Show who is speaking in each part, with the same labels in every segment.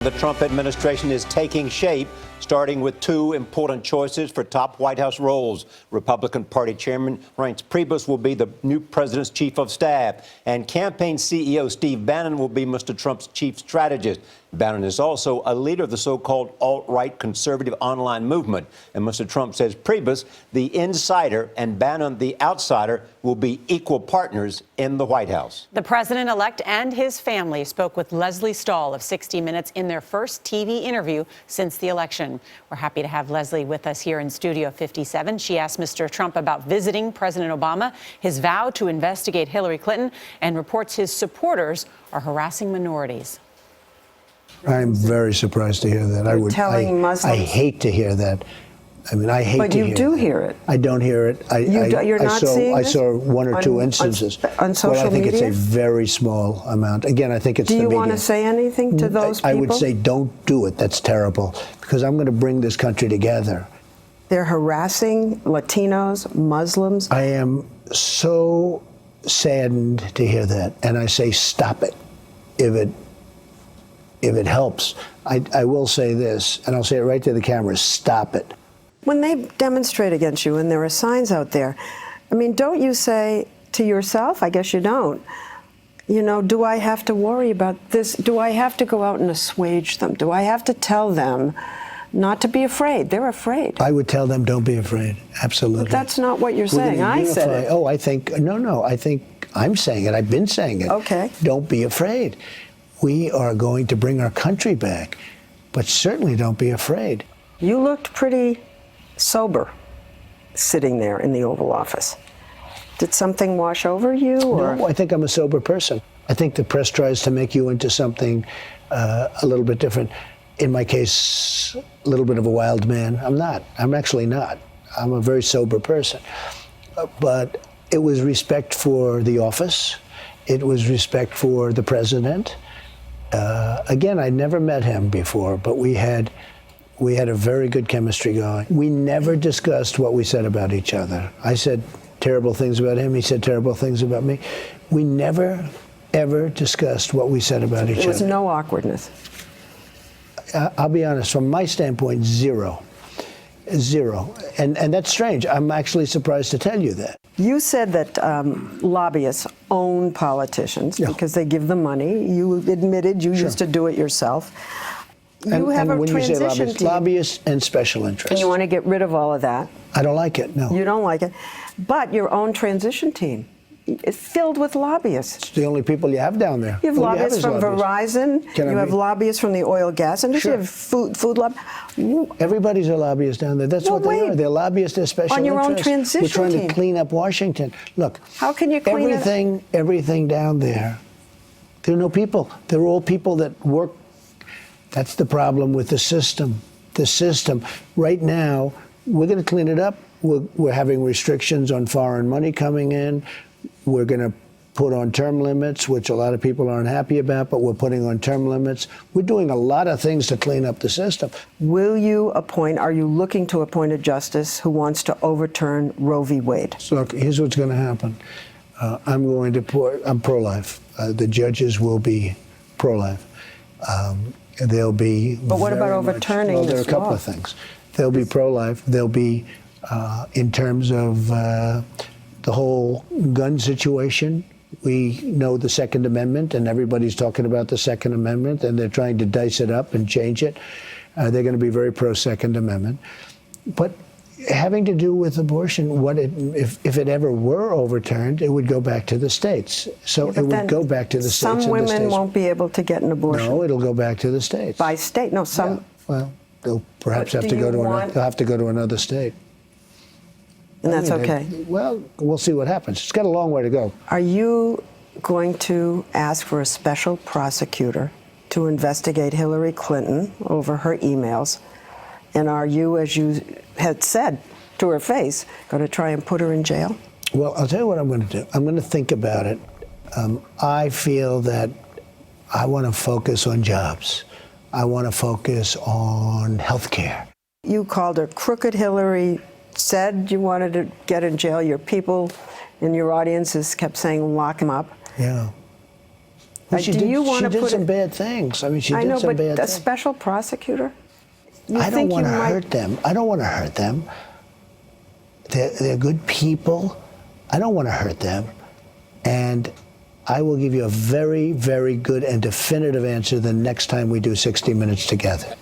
Speaker 1: The Trump administration is taking shape, starting with two important choices for top White House roles. Republican Party Chairman Reince Priebus will be the new president's chief of staff, and campaign CEO Steve Bannon will be Mr. Trump's chief strategist. Bannon is also a leader of the so-called alt-right conservative online movement. And Mr. Trump says Priebus, the insider, and Bannon, the outsider, will be equal partners in the White House.
Speaker 2: The president-elect and his family spoke with Lesley Stahl of 60 Minutes in their first TV interview since the election. We're happy to have Lesley with us here in Studio 57. She asked Mr. Trump about visiting President Obama, his vow to investigate Hillary Clinton, and reports his supporters are harassing minorities.
Speaker 3: I'm very surprised to hear that. I hate to hear that. I mean, I hate to hear it. But you do hear it. I don't hear it. I saw one or two instances.
Speaker 4: On social media?
Speaker 3: I think it's a very small amount. Again, I think it's the media.
Speaker 4: Do you want to say anything to those people?
Speaker 3: I would say don't do it. That's terrible. Because I'm going to bring this country together.
Speaker 4: They're harassing Latinos, Muslims.
Speaker 3: I am so saddened to hear that. And I say stop it. If it helps. I will say this, and I'll say it right to the camera, stop it.
Speaker 4: When they demonstrate against you and there are signs out there, I mean, don't you say to yourself, I guess you don't, you know, do I have to worry about this? Do I have to go out and assuage them? Do I have to tell them not to be afraid? They're afraid.
Speaker 3: I would tell them don't be afraid, absolutely.
Speaker 4: But that's not what you're saying. I said it.
Speaker 3: Oh, I think, no, I think I'm saying it. I've been saying it.
Speaker 4: Okay.
Speaker 3: Don't be afraid. We are going to bring our country back, but certainly don't be afraid.
Speaker 4: You looked pretty sober sitting there in the Oval Office. Did something wash over you? Or?
Speaker 3: No, I think I'm a sober person. I think the press tries to make you into something a little bit different. In my case, a little bit of a wild man. I'm not. I'm actually not. I'm a very sober person. But it was respect for the office. It was respect for the president. Again, I'd never met him before, but we had a very good chemistry going. We never discussed what we said about each other. I said terrible things about him. He said terrible things about me. We never, ever discussed what we said about each other.
Speaker 4: There was no awkwardness.
Speaker 3: I'll be honest, from my standpoint, zero. Zero. And that's strange. I'm actually surprised to tell you that.
Speaker 4: You said that lobbyists own politicians because they give them money. You admitted you used to do it yourself. You have a transition team.
Speaker 3: Lobbyists and special interests.
Speaker 4: And you want to get rid of all of that.
Speaker 3: I don't like it, no.
Speaker 4: You don't like it. But your own transition team is filled with lobbyists.
Speaker 3: It's the only people you have down there.
Speaker 4: You have lobbyists from Verizon. You have lobbyists from the oil gas industry. You have food lobby.
Speaker 3: Everybody's a lobbyist down there. That's what they are. They're lobbyists. They're special interests.
Speaker 4: On your own transition
Speaker 3: team. We're trying
Speaker 4: to
Speaker 3: clean up Washington. Look.
Speaker 4: How can you clean
Speaker 3: everything down there? There are no people. They're all people that work. That's the problem with the system. The system. Right now, we're going to clean it up. We're having restrictions on foreign money coming in. We're going to put on term limits, which a lot of people aren't happy about, but we're putting on term limits. We're doing a lot of things to clean up the system.
Speaker 4: Are you looking to appoint a justice who wants to overturn Roe v. Wade?
Speaker 3: So look, here's what's going to happen. I'm pro-life. The judges will be pro-life. They'll be.
Speaker 4: But what about overturning this law?
Speaker 3: There are a couple of things. They'll be pro-life. They'll be in terms of the whole gun situation. We know the Second Amendment, and everybody's talking about the Second Amendment, and they're trying to dice it up and change it. They're going to be very pro-Second Amendment. But having to do with abortion, if it ever were overturned, it would go back to the states. So it would go back to the states.
Speaker 4: Some women won't be able to get an abortion.
Speaker 3: No, it'll go back to the states.
Speaker 4: By state? No, some.
Speaker 3: Yeah. Well, they'll perhaps have to go to another state.
Speaker 4: And that's okay?
Speaker 3: Well, we'll see what happens. It's got a long way to go.
Speaker 4: Are you going to ask for a special prosecutor to investigate Hillary Clinton over her emails? And are you, as you had said to her face, going to try and put her in jail?
Speaker 3: Well, I'll tell you what I'm going to do. I'm going to think about it. I feel that I want to focus on jobs. I want to focus on health care.
Speaker 4: You called her crooked. Hillary said you wanted to get in jail. Your people in your audiences kept saying, lock him up.
Speaker 3: Yeah. Well, she
Speaker 4: do you want to
Speaker 3: did
Speaker 4: put
Speaker 3: some
Speaker 4: it?
Speaker 3: bad things. I mean, she
Speaker 4: I
Speaker 3: did
Speaker 4: know,
Speaker 3: some
Speaker 4: but
Speaker 3: bad
Speaker 4: a
Speaker 3: things.
Speaker 4: special prosecutor? You
Speaker 3: I don't
Speaker 4: think
Speaker 3: want to
Speaker 4: you might-
Speaker 3: hurt them. I don't want to hurt them. They're good people. I don't want to hurt them. And I will give you a very, very good and definitive answer the next time we do 60 Minutes together.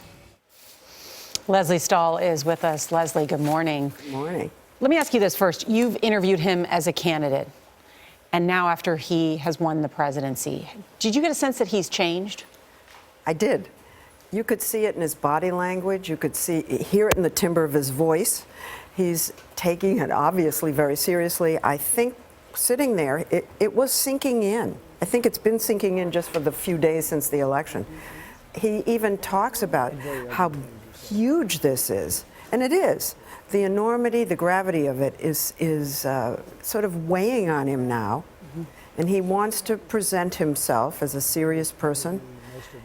Speaker 2: Lesley Stahl is with us. Lesley, good morning.
Speaker 4: Good morning.
Speaker 2: Let me ask you this first. You've interviewed him as a candidate, and now after he has won the presidency, did you get a sense that he's changed?
Speaker 4: I did. You could see it in his body language. You could hear it in the timbre of his voice. He's taking it obviously very seriously. I think sitting there, it was sinking in. I think it's been sinking in just for the few days since the election. He even talks about how huge this is, and it is. The enormity, the gravity of it is sort of weighing on him now, and he wants to present himself as a serious person.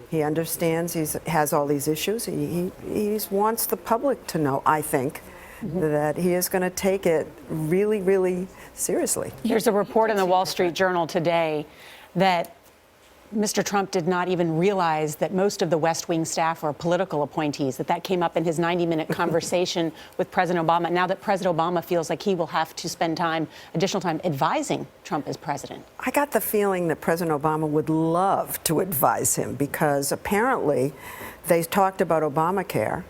Speaker 4: He understands he has all these issues. He wants the public to know, I think, that he is going to take it really, really seriously.
Speaker 2: There's a report in the Wall Street Journal today that Mr. Trump did not even realize that most of the West Wing staff are political appointees, that came up in his 90-minute conversation with President Obama. Now that President Obama feels like he will have to spend additional time advising Trump as president.
Speaker 4: I got the feeling that President Obama would love to advise him because apparently they talked about Obamacare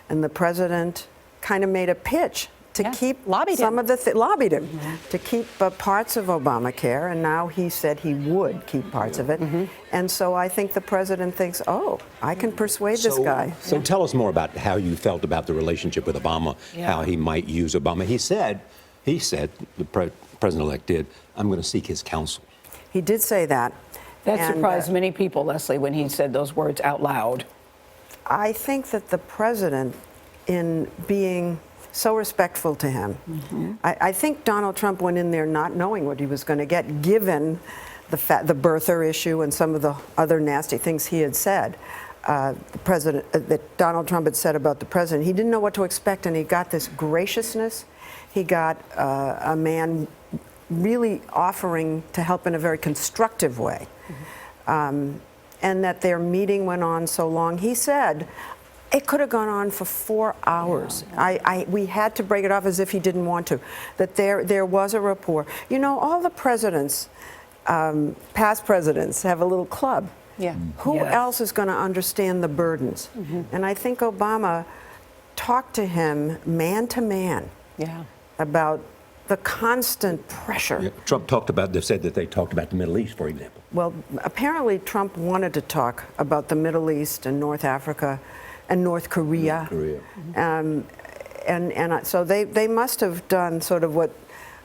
Speaker 4: and the president kind of made a pitch to keep
Speaker 2: lobbied
Speaker 4: some
Speaker 2: him.
Speaker 4: of the lobbied him to keep parts of Obamacare, and now he said he would keep parts of it. And so I think the president thinks, oh, I can persuade this guy.
Speaker 1: So tell us more about how you felt about the relationship with Obama, how he might use Obama. He said, the president-elect did, I'm going to seek his counsel.
Speaker 4: He did say that.
Speaker 5: That
Speaker 4: And,
Speaker 5: surprised many people, Lesley, when he said those words out loud.
Speaker 4: I think that the president, in being so respectful to him, I think Donald Trump went in there not knowing what he was going to get, given the birther issue and some of the other nasty things he had said. That Donald Trump had said about the president. He didn't know what to expect, and he got this graciousness. He got a man really offering to help in a very constructive way. And that their meeting went on so long. He said it could have gone on for 4 hours. We had to break it off as if he didn't want to. That there was a rapport. You know, all the presidents, past presidents, have a little club.
Speaker 2: Yeah.
Speaker 4: Who else is going to understand the burdens? And I think Obama talked to him man to man about the constant pressure.
Speaker 1: Yeah, Trump said that they talked about the Middle East, for example.
Speaker 4: Well, apparently Trump wanted to talk about the Middle East and North Africa and North Korea. So they must have done sort of what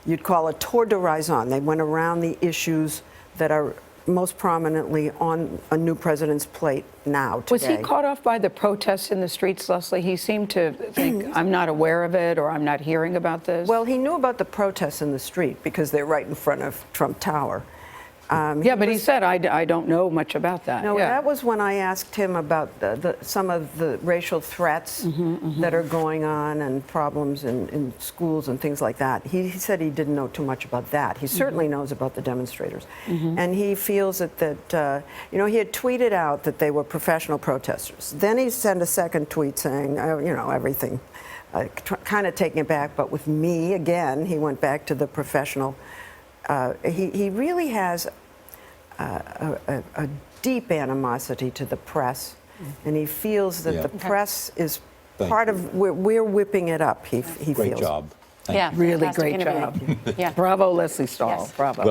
Speaker 4: you'd call a tour de raison. They went around the issues that are most prominently on a new president's plate now, today.
Speaker 5: Was he caught off by the protests in the streets, Lesley? He seemed to think, I'm not aware of it, or I'm not hearing about this.
Speaker 4: Well, he knew about the protests in the street because they're right in front of Trump Tower.
Speaker 5: But he said, I don't know much about that.
Speaker 4: No, that was when I asked him about some of the racial threats that are going on and problems in schools and things like that. He said he didn't know too much about that. He certainly knows about the demonstrators. And he feels that you know, he had tweeted out that they were professional protesters. Then he sent a second tweet saying, you know, everything, kind of taking it back. But with me, again, he went back to the professional. He really has a deep animosity to the press, and he feels that the press is part of, we're whipping it up, he feels.
Speaker 1: Great job.
Speaker 2: Yeah,
Speaker 5: Really
Speaker 2: fantastic
Speaker 5: great
Speaker 2: interview.
Speaker 5: job. Bravo, Lesley Stahl.
Speaker 2: Yes.
Speaker 5: Bravo.